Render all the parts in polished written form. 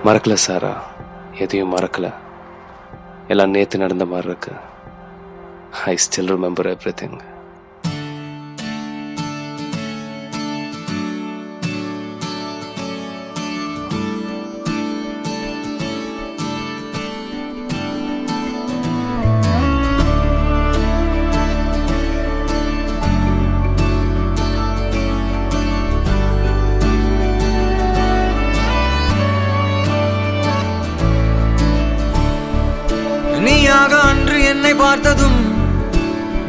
மறக்கல சாரா, எதையும் மறக்கல. எல்லாம் நேத்து நடந்த மாதிரி இருக்கு. I still remember everything. நீயாக அன்று என்னை பார்த்ததும்,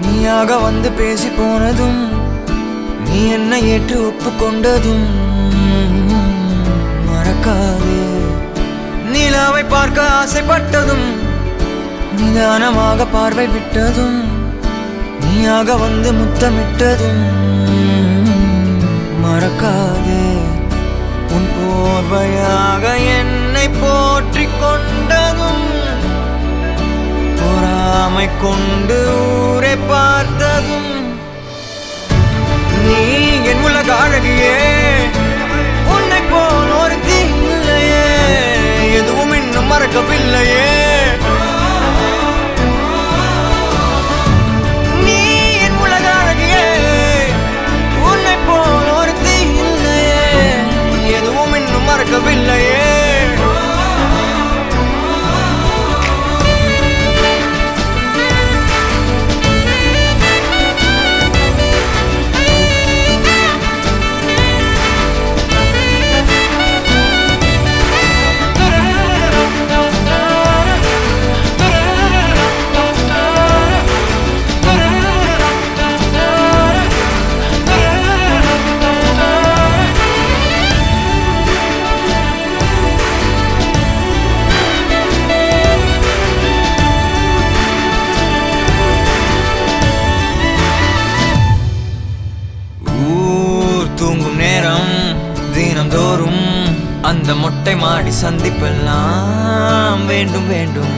நீயாக வந்து பேசி போனதும், நீ என்னை ஏற்று ஒப்புக்கொண்டதும் மறக்காது. நிலாவை பார்க்க ஆசைப்பட்டதும், நிதானமாக பார்வை விட்டதும், நீயாக வந்து முத்தமிட்டதும் மறக்காது. உன் போர்வையாக என்னை போற்றிக் கொண்டதும், பொறாமை கொண்டு ஊரை பார்த்ததும், நீ என் உலக அழகியே, உன்னை போல் ஒருத்தி இல்லையே, எதுவும் இன்னும் மறக்கவில்லையே. நீ என் உலக அழகியே, உன்னை போல் ஒருத்தி இல்லையே, எதுவும் இன்னும் மறக்கவில்லையே. தூங்கும் நேரம் தினம்தோறும் அந்த மொட்டை மாடி சந்திப்பெல்லாம் வேண்டும் வேண்டும்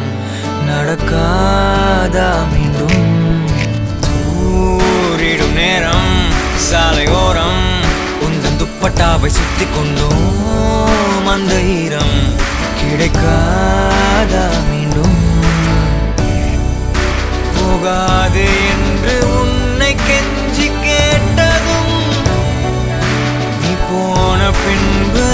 நடக்காதா மீண்டும். தூரிடும் நேரம் சாலையோரம் உந்தன் துப்பட்டாவை சுத்தி கொண்டோம், அந்த ஈரம் கிடைக்காதா மீண்டும். போகாது என்று உன்னை கெஞ்சி கேட்டதும், போன பின்பு